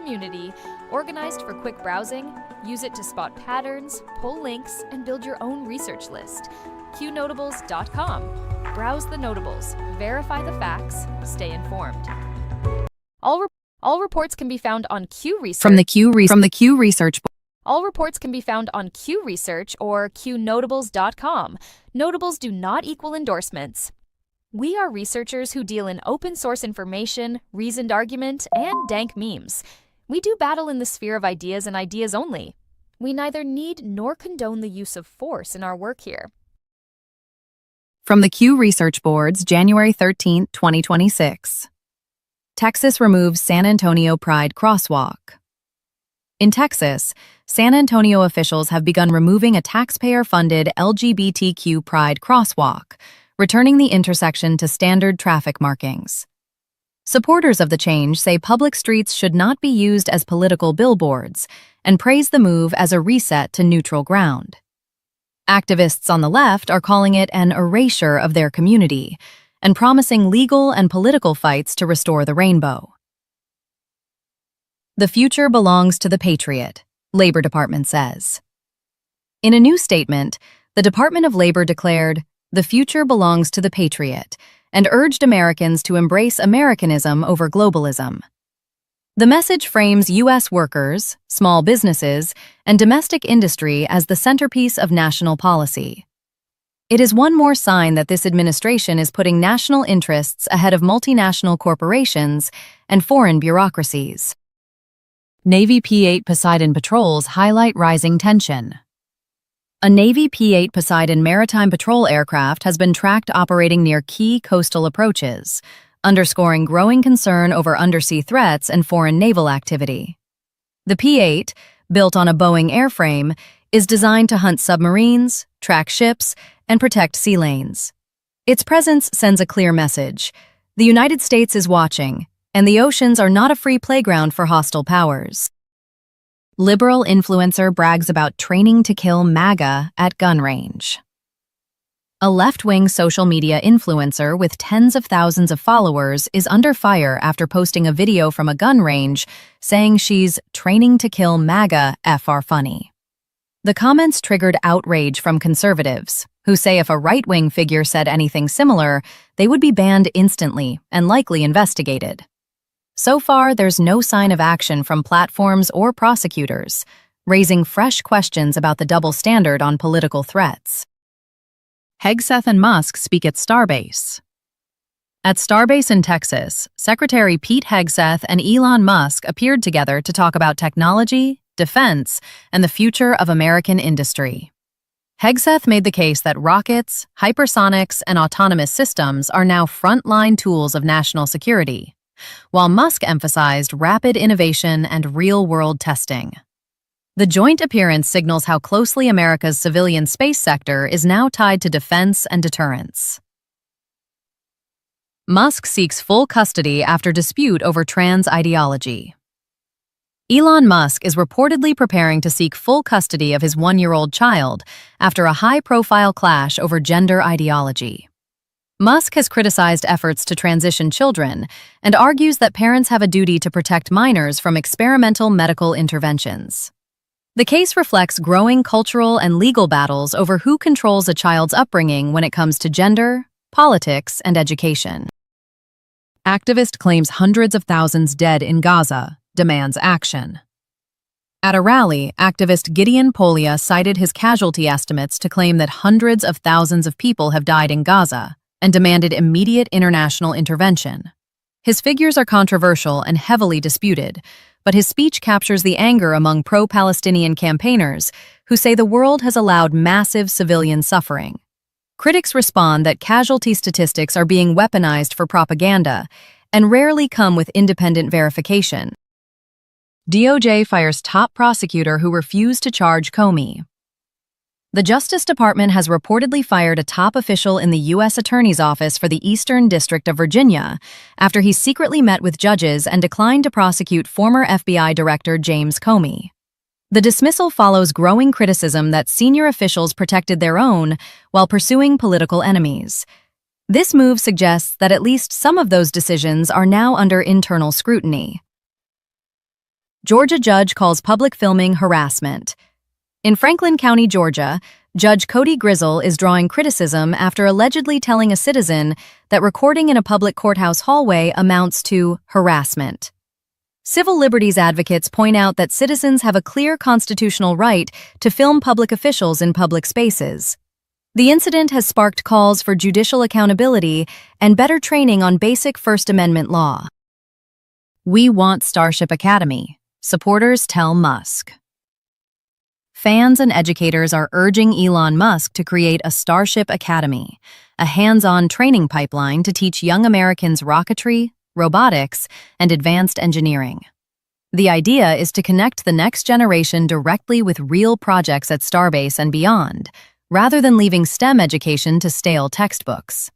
community, organized for quick browsing. Use it to spot patterns, pull links, and build your own research list. Qnotables.com. Browse the notables, verify the facts, stay informed. All reports can be found on Q Research. From the Q Research. All reports can be found on Q Research or Qnotables.com. Notables do not equal endorsements. We are researchers who deal in open source information, reasoned argument, and dank memes. We do battle in the sphere of ideas and ideas only. We neither need nor condone the use of force in our work here. From the Q Research Board's January 13, 2026. Texas removes San Antonio Pride crosswalk. In Texas, San Antonio officials have begun removing a taxpayer-funded LGBTQ Pride crosswalk, returning the intersection to standard traffic markings. Supporters of the change say public streets should not be used as political billboards and praise the move as a reset to neutral ground. Activists on the left are calling it an erasure of their community and promising legal and political fights to restore the rainbow. The future belongs to the patriot, Labor Department says. In a new statement, the Department of Labor declared, "The future belongs to the patriot," and urged Americans to embrace Americanism over globalism. The message frames U.S. workers, small businesses, and domestic industry as the centerpiece of national policy. It is one more sign that this administration is putting national interests ahead of multinational corporations and foreign bureaucracies. Navy P-8 Poseidon patrols highlight rising tension. A Navy P-8 Poseidon maritime patrol aircraft has been tracked operating near key coastal approaches, underscoring growing concern over undersea threats and foreign naval activity. The P-8, built on a Boeing airframe, is designed to hunt submarines, track ships, and protect sea lanes. Its presence sends a clear message. The United States is watching, and the oceans are not a free playground for hostile powers. Liberal influencer brags about training to kill MAGA at gun range. A left-wing social media influencer with tens of thousands of followers is under fire after posting a video from a gun range saying she's training to kill MAGA are funny. The comments triggered outrage from conservatives, who say if a right-wing figure said anything similar, they would be banned instantly and likely investigated. So far, there's no sign of action from platforms or prosecutors, raising fresh questions about the double standard on political threats. Hegseth and Musk speak at Starbase. At Starbase in Texas, Secretary Pete Hegseth and Elon Musk appeared together to talk about technology, defense, and the future of American industry. Hegseth made the case that rockets, hypersonics, and autonomous systems are now frontline tools of national security, while Musk emphasized rapid innovation and real-world testing. The joint appearance signals how closely America's civilian space sector is now tied to defense and deterrence. Musk seeks full custody after dispute over trans ideology. Elon Musk is reportedly preparing to seek full custody of his one-year-old child after a high-profile clash over gender ideology. Musk has criticized efforts to transition children and argues that parents have a duty to protect minors from experimental medical interventions. The case reflects growing cultural and legal battles over who controls a child's upbringing when it comes to gender, politics, and education. Activist claims hundreds of thousands dead in Gaza, demands action. At a rally, activist Gideon Polya cited his casualty estimates to claim that hundreds of thousands of people have died in Gaza and demanded immediate international intervention. His figures are controversial and heavily disputed, but his speech captures the anger among pro-Palestinian campaigners who say the world has allowed massive civilian suffering. Critics respond that casualty statistics are being weaponized for propaganda and rarely come with independent verification. DOJ fires top prosecutor who refused to charge Comey. The Justice Department has reportedly fired a top official in the U.S. Attorney's Office for the Eastern District of Virginia after he secretly met with judges and declined to prosecute former FBI Director James Comey. The dismissal follows growing criticism that senior officials protected their own while pursuing political enemies. This move suggests that at least some of those decisions are now under internal scrutiny. Georgia judge calls public filming harassment. In Franklin County, Georgia, Judge Cody Grizzle is drawing criticism after allegedly telling a citizen that recording in a public courthouse hallway amounts to harassment. Civil liberties advocates point out that citizens have a clear constitutional right to film public officials in public spaces. The incident has sparked calls for judicial accountability and better training on basic First Amendment law. We want Starship Academy, supporters tell Musk. Fans and educators are urging Elon Musk to create a Starship Academy, a hands-on training pipeline to teach young Americans rocketry, robotics, and advanced engineering. The idea is to connect the next generation directly with real projects at Starbase and beyond, rather than leaving STEM education to stale textbooks.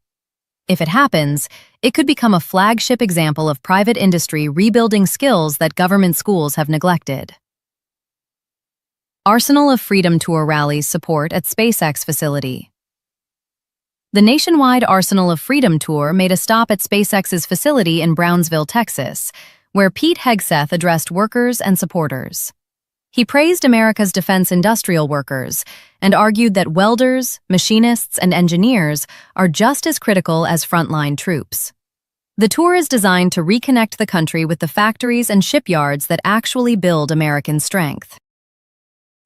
If it happens, it could become a flagship example of private industry rebuilding skills that government schools have neglected. Arsenal of Freedom Tour rallies support at SpaceX facility. The nationwide Arsenal of Freedom Tour made a stop at SpaceX's facility in Brownsville, Texas, where Pete Hegseth addressed workers and supporters. He praised America's defense industrial workers and argued that welders, machinists, and engineers are just as critical as frontline troops. The tour is designed to reconnect the country with the factories and shipyards that actually build American strength.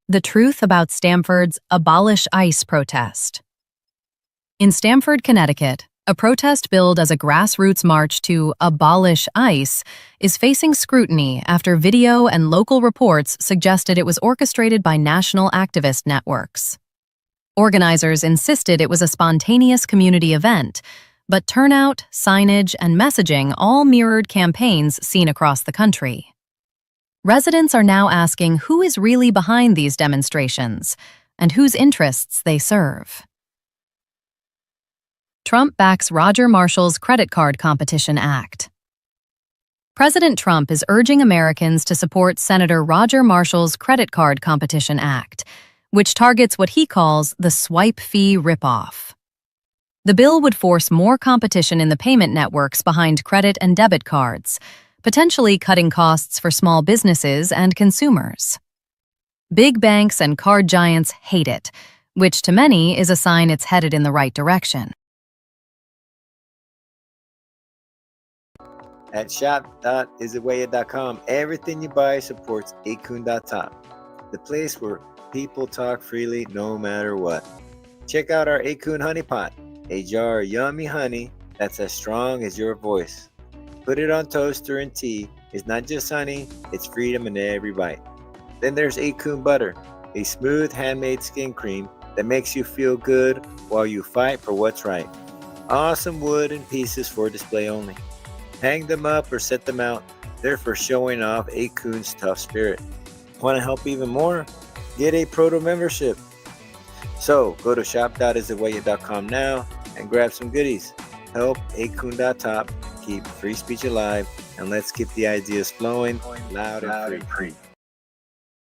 The truth about Stamford's Abolish ICE protest. In Stamford, Connecticut, a protest billed as a grassroots march to abolish ICE is facing scrutiny after video and local reports suggested it was orchestrated by national activist networks. Organizers insisted it was a spontaneous community event, but turnout, signage, and messaging all mirrored campaigns seen across the country. Residents are now asking who is really behind these demonstrations and whose interests they serve. Trump backs Roger Marshall's Credit Card Competition Act. President Trump is urging Americans to support Senator Roger Marshall's Credit Card Competition Act, which targets what he calls the swipe fee ripoff. The bill would force more competition in the payment networks behind credit and debit cards, potentially cutting costs for small businesses and consumers. Big banks and card giants hate it, which to many is a sign it's headed in the right direction. At shop.isitwaya.com, everything you buy supports acun.top, the place where people talk freely no matter what. Check out our Acun Honey Pot, a jar of yummy honey that's as strong as your voice. Put it on toaster and tea. It's not just honey, it's freedom in every bite. Then there's Acun Butter, a smooth handmade skin cream that makes you feel good while you fight for what's right. Awesome wood and pieces for display only. Hang them up or set them out. They're for showing off Acun's tough spirit. Want to help even more? Get a proto membership. So go to shop.isitwaya.com now and grab some goodies. Help acun.top keep free speech alive, and let's keep the ideas flowing loud and free.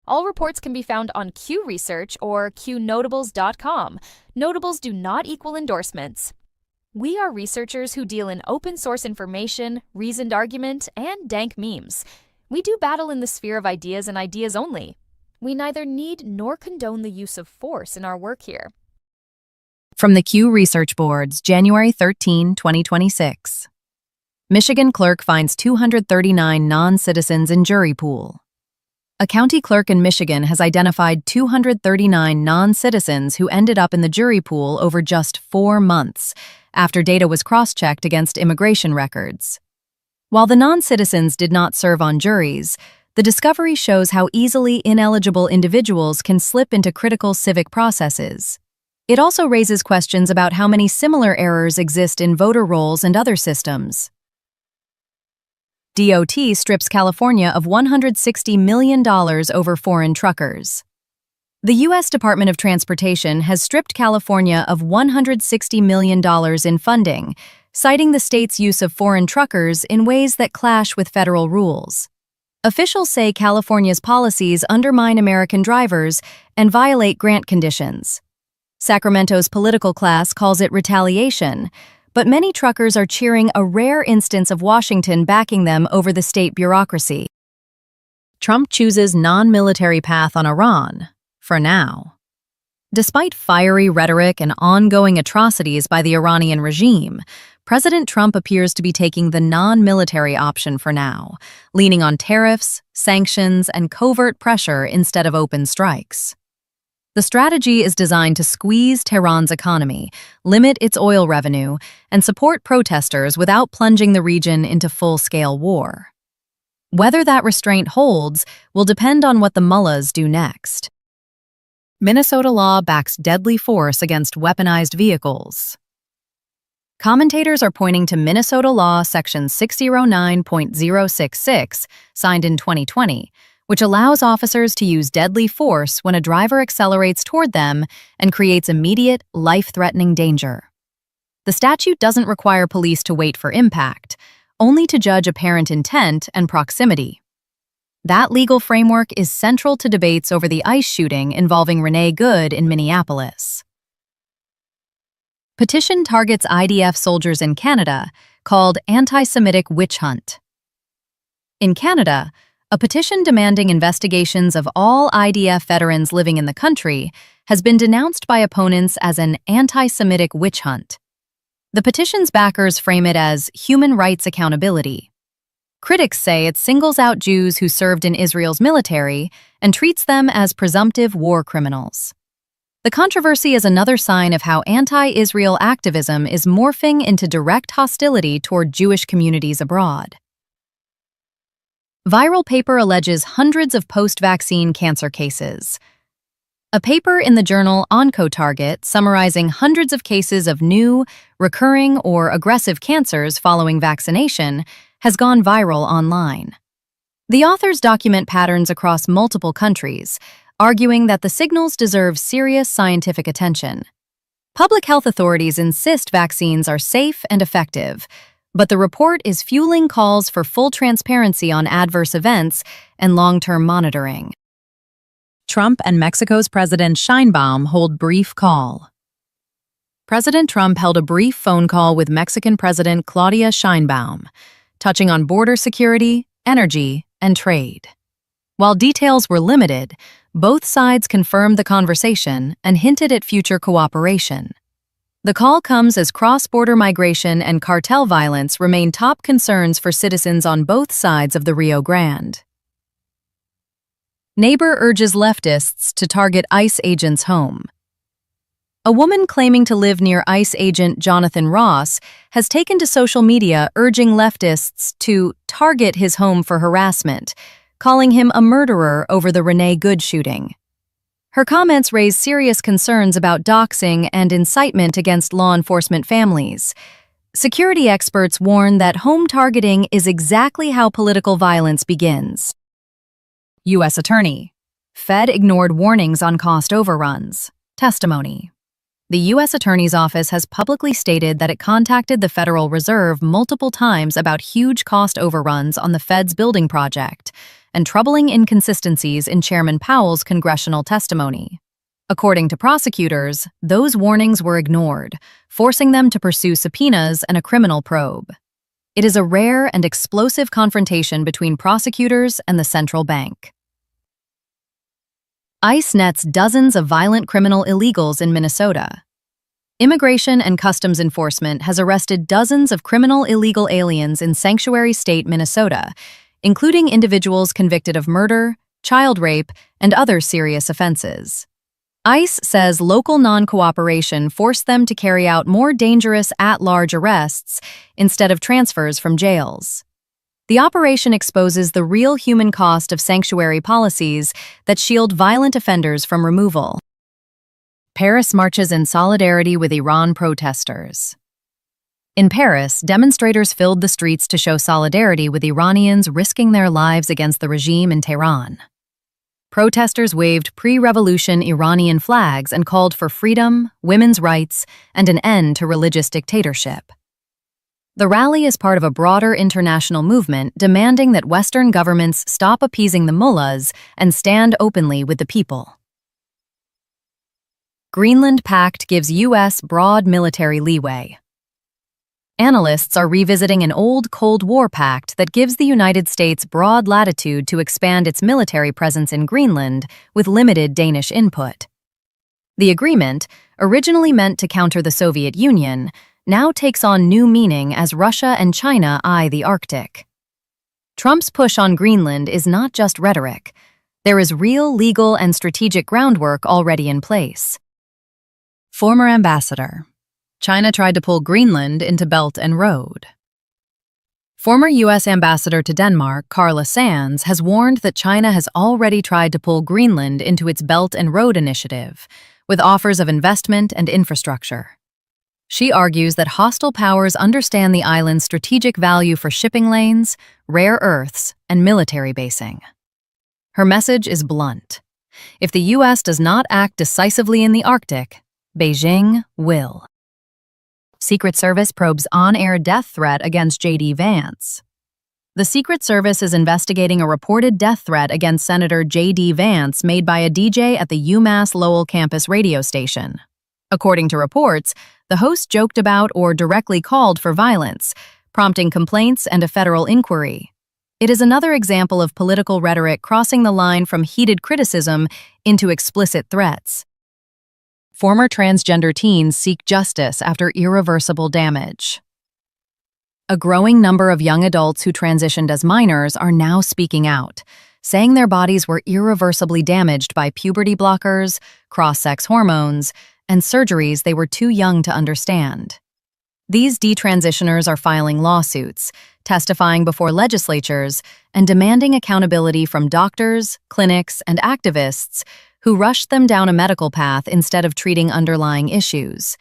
All reports can be found on Q Research or Qnotables.com. Notables do not equal endorsements. We are researchers who deal in open source information, reasoned argument, and dank memes. We do battle in the sphere of ideas and ideas only. We neither need nor condone the use of force in our work here. From the Q Research Board's January 13, 2026. Michigan clerk finds 239 non-citizens in jury pool. A county clerk in Michigan has identified 239 non-citizens who ended up in the jury pool over just 4 months, after data was cross-checked against immigration records. While the non-citizens did not serve on juries, the discovery shows how easily ineligible individuals can slip into critical civic processes. It also raises questions about how many similar errors exist in voter rolls and other systems. DOT strips California of $160 million over foreign truckers. The U.S. Department of Transportation has stripped California of $160 million in funding, citing the state's use of foreign truckers in ways that clash with federal rules. Officials say California's policies undermine American drivers and violate grant conditions. Sacramento's political class calls it retaliation, but many truckers are cheering a rare instance of Washington backing them over the state bureaucracy. Trump chooses non-military path on Iran, for now. Despite fiery rhetoric and ongoing atrocities by the Iranian regime, President Trump appears to be taking the non-military option for now, leaning on tariffs, sanctions, and covert pressure instead of open strikes. The strategy is designed to squeeze Tehran's economy, limit its oil revenue, and support protesters without plunging the region into full-scale war. Whether that restraint holds will depend on what the mullahs do next. Minnesota law backs deadly force against weaponized vehicles. Commentators are pointing to Minnesota law section 609.066, signed in 2020, which allows officers to use deadly force when a driver accelerates toward them and creates immediate, life-threatening danger. The statute doesn't require police to wait for impact, only to judge apparent intent and proximity. That legal framework is central to debates over the ICE shooting involving Renee Good in Minneapolis. Petition targets IDF soldiers in Canada, called Anti-Semitic Witch Hunt. In Canada, a petition demanding investigations of all IDF veterans living in the country has been denounced by opponents as an anti-Semitic witch hunt. The petition's backers frame it as human rights accountability. Critics say it singles out Jews who served in Israel's military and treats them as presumptive war criminals. The controversy is another sign of how anti-Israel activism is morphing into direct hostility toward Jewish communities abroad. Viral paper alleges hundreds of post-vaccine cancer cases. A paper in the journal OncoTarget summarizing hundreds of cases of new, recurring, or aggressive cancers following vaccination has gone viral online. The authors document patterns across multiple countries, arguing that the signals deserve serious scientific attention. Public health authorities insist vaccines are safe and effective, but the report is fueling calls for full transparency on adverse events and long-term monitoring. Trump and Mexico's President Sheinbaum hold brief call. President Trump held a brief phone call with Mexican President Claudia Sheinbaum, touching on border security, energy, and trade. While details were limited, both sides confirmed the conversation and hinted at future cooperation. The call comes as cross-border migration and cartel violence remain top concerns for citizens on both sides of the Rio Grande. Neighbor urges leftists to target ICE agent's home. A woman claiming to live near ICE agent Jonathan Ross has taken to social media urging leftists to target his home for harassment, calling him a murderer over the Renee Good shooting. Her comments raise serious concerns about doxing and incitement against law enforcement families. Security experts warn that home targeting is exactly how political violence begins. U.S. Attorney. Fed ignored warnings on cost overruns. Testimony. The U.S. Attorney's Office has publicly stated that it contacted the Federal Reserve multiple times about huge cost overruns on the Fed's building project and troubling inconsistencies in Chairman Powell's congressional testimony. According to prosecutors, those warnings were ignored, forcing them to pursue subpoenas and a criminal probe. It is a rare and explosive confrontation between prosecutors and the central bank. ICE nets dozens of violent criminal illegals in Minnesota. Immigration and Customs Enforcement has arrested dozens of criminal illegal aliens in sanctuary state Minnesota, including individuals convicted of murder, child rape, and other serious offenses. ICE says local non-cooperation forced them to carry out more dangerous at-large arrests instead of transfers from jails. The operation exposes the real human cost of sanctuary policies that shield violent offenders from removal. Paris marches in solidarity with Iran protesters. In Paris, demonstrators filled the streets to show solidarity with Iranians risking their lives against the regime in Tehran. Protesters waved pre-revolution Iranian flags and called for freedom, women's rights, and an end to religious dictatorship. The rally is part of a broader international movement demanding that Western governments stop appeasing the mullahs and stand openly with the people. Greenland Pact gives U.S. broad military leeway. Analysts are revisiting an old Cold War pact that gives the United States broad latitude to expand its military presence in Greenland with limited Danish input. The agreement, originally meant to counter the Soviet Union, now takes on new meaning as Russia and China eye the Arctic. Trump's push on Greenland is not just rhetoric. There is real legal and strategic groundwork already in place. Former ambassador. China tried to pull Greenland into Belt and Road. Former U.S. Ambassador to Denmark, Carla Sands, has warned that China has already tried to pull Greenland into its Belt and Road initiative, with offers of investment and infrastructure. She argues that hostile powers understand the island's strategic value for shipping lanes, rare earths, and military basing. Her message is blunt. If the U.S. does not act decisively in the Arctic, Beijing will. Secret Service probes on-air death threat against JD Vance. The Secret Service is investigating a reported death threat against Senator JD Vance made by a DJ at the UMass Lowell campus radio station. According to reports, the host joked about or directly called for violence, prompting complaints and a federal inquiry. It is another example of political rhetoric crossing the line from heated criticism into explicit threats. Former transgender teens seek justice after irreversible damage. A growing number of young adults who transitioned as minors are now speaking out, saying their bodies were irreversibly damaged by puberty blockers, cross-sex hormones, and surgeries they were too young to understand. These detransitioners are filing lawsuits, testifying before legislatures, and demanding accountability from doctors, clinics, and activists who rushed them down a medical path instead of treating underlying issues.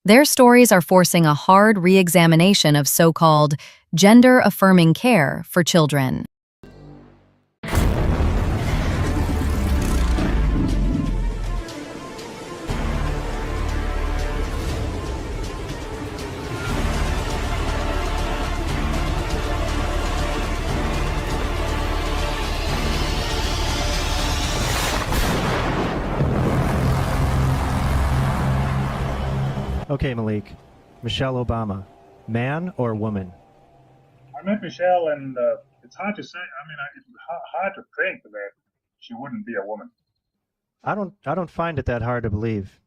Their stories are forcing a hard re-examination of so-called gender-affirming care for children. Okay, Malik. Michelle Obama, man or woman? I met Michelle, and it's hard to say. I mean, it's hard to think that she wouldn't be a woman. I don't find it that hard to believe.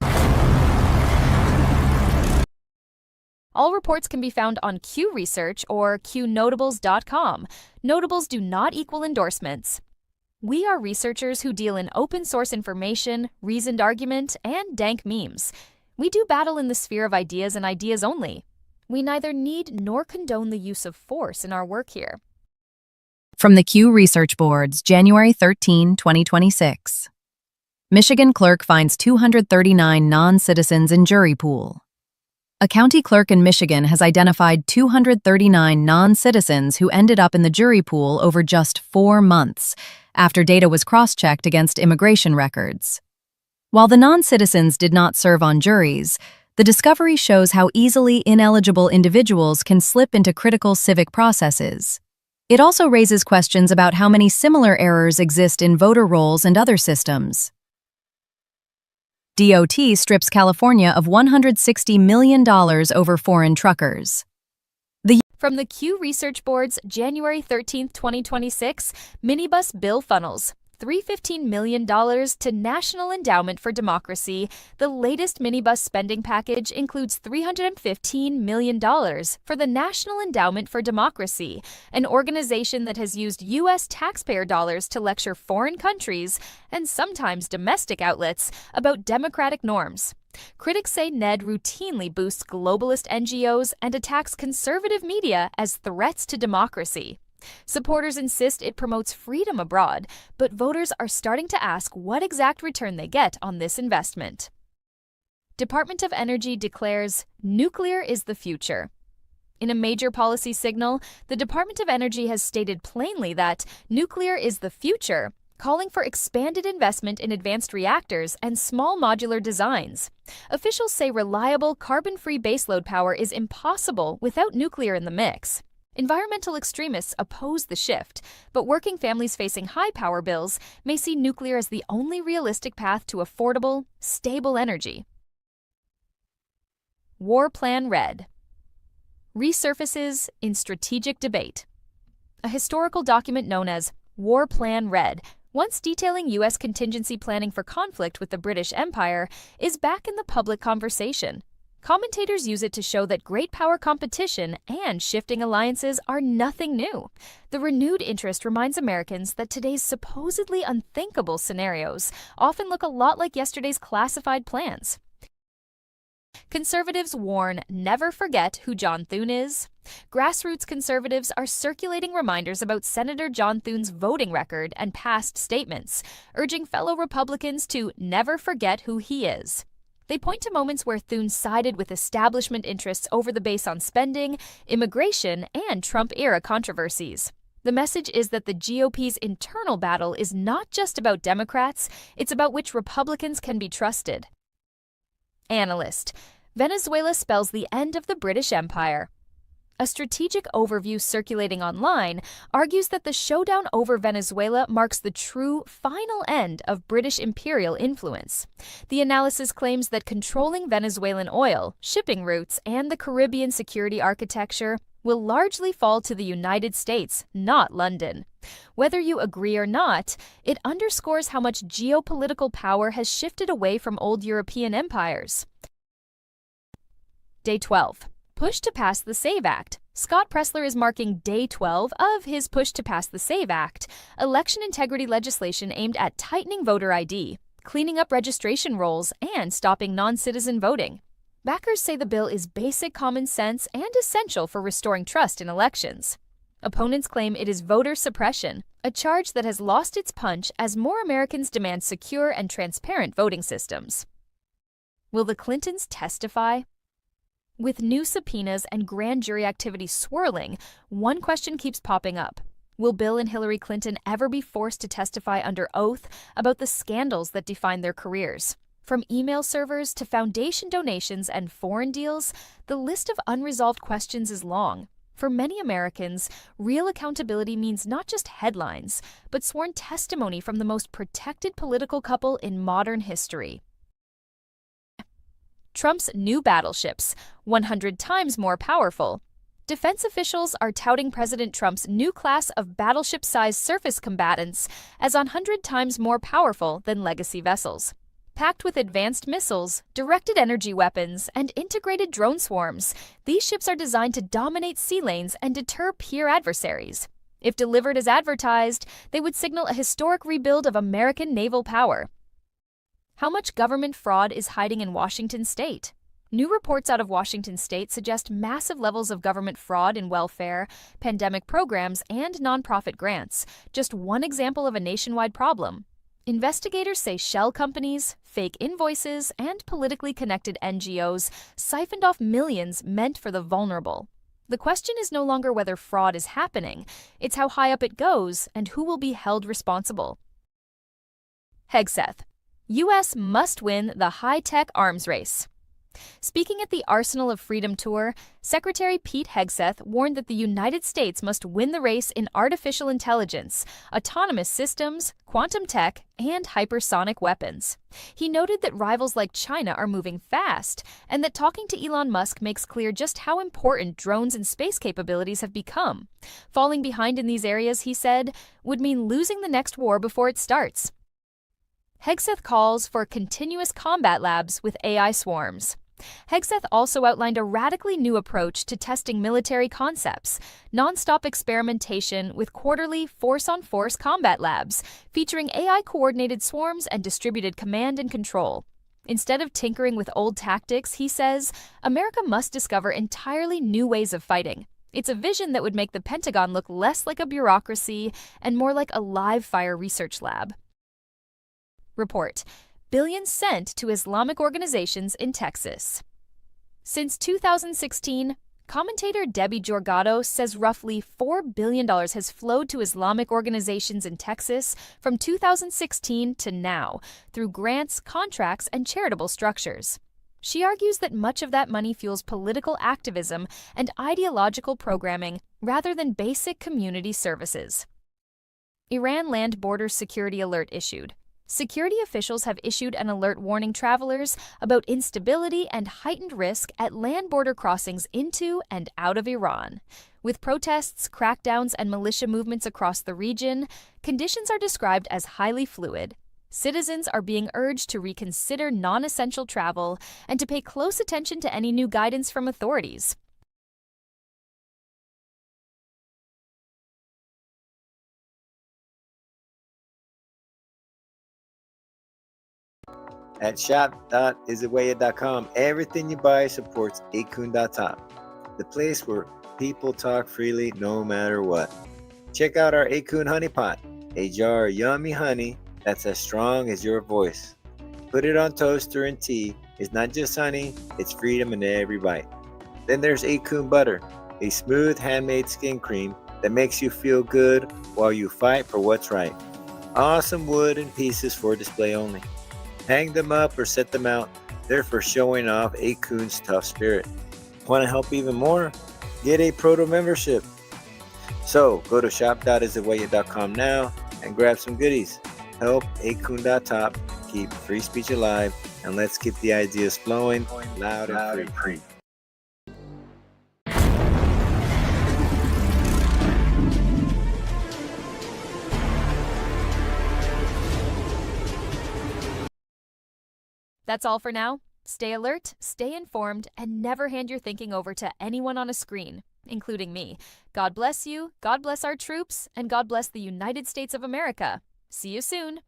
All reports can be found on Q Research or Qnotables.com. Notables do not equal endorsements. We are researchers who deal in open source information, reasoned argument, and dank memes. We do battle in the sphere of ideas and ideas only. We neither need nor condone the use of force in our work here. From the Q Research Board's January 13, 2026. Michigan clerk finds 239 non-citizens in jury pool. A county clerk in Michigan has identified 239 non-citizens who ended up in the jury pool over just 4 months, after data was cross-checked against immigration records. While the non-citizens did not serve on juries, the discovery shows how easily ineligible individuals can slip into critical civic processes. It also raises questions about how many similar errors exist in voter rolls and other systems. DOT strips California of $160 million over foreign truckers. From the Q Research Board's January 13, 2026, minibus bill funnels $315 million to National Endowment for Democracy. The latest minibus spending package includes $315 million for the National Endowment for Democracy, an organization that has used U.S. taxpayer dollars to lecture foreign countries, and sometimes domestic outlets, about democratic norms. Critics say NED routinely boosts globalist NGOs and attacks conservative media as threats to democracy. Supporters insist it promotes freedom abroad, but voters are starting to ask what exact return they get on this investment. Department of Energy declares nuclear is the future. In a major policy signal, the Department of Energy has stated plainly that nuclear is the future, calling for expanded investment in advanced reactors and small modular designs. Officials say reliable, carbon-free baseload power is impossible without nuclear in the mix. Environmental extremists oppose the shift, but working families facing high power bills may see nuclear as the only realistic path to affordable, stable energy. War Plan Red. Resurfaces in Strategic Debate. A historical document known as War Plan Red, once detailing U.S. contingency planning for conflict with the British Empire, is back in the public conversation. Commentators use it to show that great power competition and shifting alliances are nothing new. The renewed interest reminds Americans that today's supposedly unthinkable scenarios often look a lot like yesterday's classified plans. Conservatives warn never forget who John Thune is. Grassroots conservatives are circulating reminders about Senator John Thune's voting record and past statements, urging fellow Republicans to never forget who he is. They point to moments where Thune sided with establishment interests over the base on spending, immigration, and Trump-era controversies. The message is that the GOP's internal battle is not just about Democrats, it's about which Republicans can be trusted. Analyst: Venezuela spells the end of the British Empire. A strategic overview circulating online argues that the showdown over Venezuela marks the true final end of British imperial influence. The analysis claims that controlling Venezuelan oil, shipping routes, and the Caribbean security architecture will largely fall to the United States, not London. Whether you agree or not, it underscores how much geopolitical power has shifted away from old European empires. Day 12. Push to pass the SAVE Act. Scott Presler is marking Day 12 of his push to pass the SAVE Act, election integrity legislation aimed at tightening voter ID, cleaning up registration rolls, and stopping non-citizen voting. Backers say the bill is basic common sense and essential for restoring trust in elections. Opponents claim it is voter suppression, a charge that has lost its punch as more Americans demand secure and transparent voting systems. Will the Clintons testify? With new subpoenas and grand jury activity swirling, one question keeps popping up. Will Bill and Hillary Clinton ever be forced to testify under oath about the scandals that define their careers? From email servers to foundation donations and foreign deals, the list of unresolved questions is long. For many Americans, real accountability means not just headlines, but sworn testimony from the most protected political couple in modern history. Trump's new battleships, 100 times more powerful. Defense officials are touting President Trump's new class of battleship-sized surface combatants as 100 times more powerful than legacy vessels. Packed with advanced missiles, directed energy weapons, and integrated drone swarms, these ships are designed to dominate sea lanes and deter peer adversaries. If delivered as advertised, they would signal a historic rebuild of American naval power. How much government fraud is hiding in Washington state? New reports out of Washington state suggest massive levels of government fraud in welfare, pandemic programs, and nonprofit grants, just one example of a nationwide problem. Investigators say shell companies, fake invoices, and politically connected NGOs siphoned off millions meant for the vulnerable. The question is no longer whether fraud is happening, it's how high up it goes and who will be held responsible. Hegseth: U.S. must win the high-tech arms race. Speaking at the Arsenal of Freedom tour, Secretary Pete Hegseth warned that the United States must win the race in artificial intelligence, autonomous systems, quantum tech, and hypersonic weapons. He noted that rivals like China are moving fast, and that talking to Elon Musk makes clear just how important drones and space capabilities have become. Falling behind in these areas, he said, would mean losing the next war before it starts. Hegseth calls for continuous combat labs with AI swarms. Hegseth also outlined a radically new approach to testing military concepts, non-stop experimentation with quarterly force-on-force combat labs, featuring AI-coordinated swarms and distributed command and control. Instead of tinkering with old tactics, he says, America must discover entirely new ways of fighting. It's a vision that would make the Pentagon look less like a bureaucracy and more like a live-fire research lab. Report: Billions sent to Islamic organizations in Texas. Since 2016, commentator Debbie Georgato says roughly $4 billion has flowed to Islamic organizations in Texas from 2016 to now, through grants, contracts, and charitable structures. She argues that much of that money fuels political activism and ideological programming rather than basic community services. Iran Land Border Security Alert issued. security officials have issued an alert warning travelers about instability and heightened risk at land border crossings into and out of Iran. With protests, crackdowns, and militia movements across the region, conditions are described as highly fluid. Citizens are being urged to reconsider non-essential travel and to pay close attention to any new guidance from authorities. At shop.isitwaya.com, everything you buy supports akun.top, the place where people talk freely no matter what. Check out our Akun Honey Pot, a jar of yummy honey that's as strong as your voice. Put it on toaster and tea. It's not just honey, it's freedom in every bite. Then there's Akun Butter, a smooth handmade skin cream that makes you feel good while you fight for what's right. Awesome wood and pieces for display only. Hang them up or set them out. They're for showing off Akun's tough spirit. Want to help even more? Get a proto membership. So go to shop.isitwaya.com now and grab some goodies. Help Akun.top keep free speech alive, and let's keep the ideas flowing loud and free. That's all for now. Stay alert, stay informed, and never hand your thinking over to anyone on a screen, including me. God bless you, God bless our troops, and God bless the United States of America. See you soon.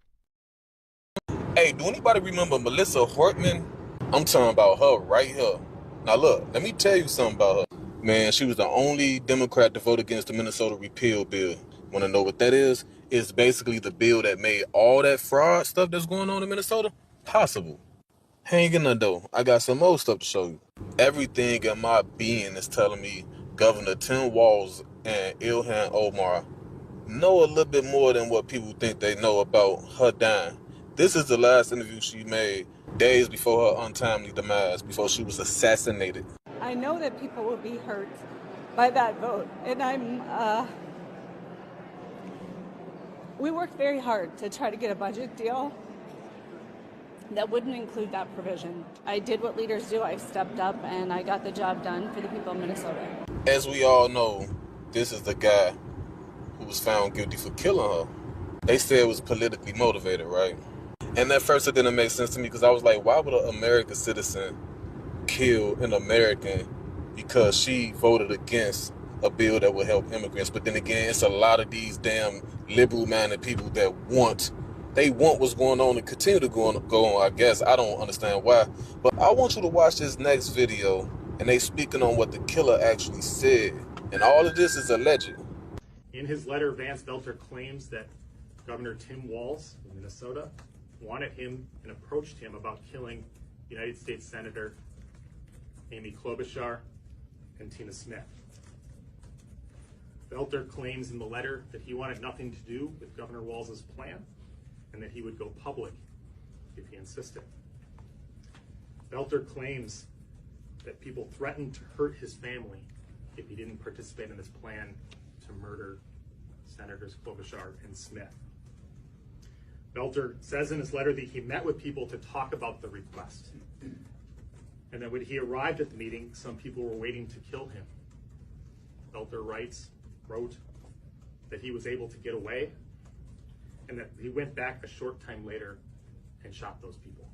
Hey, do anybody remember Melissa Hortman? I'm talking about her right here. Now look, let me tell you something about her. Man, she was the only Democrat to vote against the Minnesota repeal bill. Want to know what that is? It's basically the bill that made all that fraud stuff that's going on in Minnesota possible. Hanging in though, I got some more stuff to show you. Everything in my being is telling me Governor Tim Walz and Ilhan Omar know a little bit more than what people think they know about her dying. This is the last interview she made days before her untimely demise, before she was assassinated. I know that people will be hurt by that vote, and we worked very hard to try to get a budget deal that wouldn't include that provision. I did what leaders do. I stepped up and I got the job done for the people of Minnesota. As we all know, this is the guy who was found guilty for killing her. They said it was politically motivated, right? And at first it didn't make sense to me because I was like, why would an American citizen kill an American because she voted against a bill that would help immigrants? But then again, it's a lot of these damn liberal-minded people that want what's going on and continue to go on, I guess. I don't understand why. But I want you to watch this next video, and they speaking on what the killer actually said. And all of this is alleged. In his letter, Vance Belter claims that Governor Tim Walz of Minnesota wanted him and approached him about killing United States Senator Amy Klobuchar and Tina Smith. Belter claims in the letter that he wanted nothing to do with Governor Walz's plan and that he would go public if he insisted. Belter claims that people threatened to hurt his family if he didn't participate in this plan to murder Senators Klobuchar and Smith. Belter says in his letter that he met with people to talk about the request, and that when he arrived at the meeting, some people were waiting to kill him. Belter wrote that he was able to get away, and that he went back a short time later and shot those people.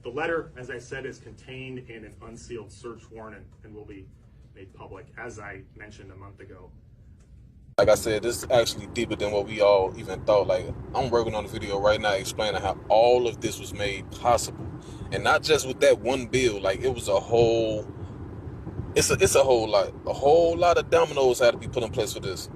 The letter, as I said, is contained in an unsealed search warrant and will be made public, as I mentioned a month ago. Like I said, this is actually deeper than what we all even thought. Like, I'm working on a video right now explaining how all of this was made possible. And not just with that one bill, like it was a whole, it's a whole lot of dominoes had to be put in place for this.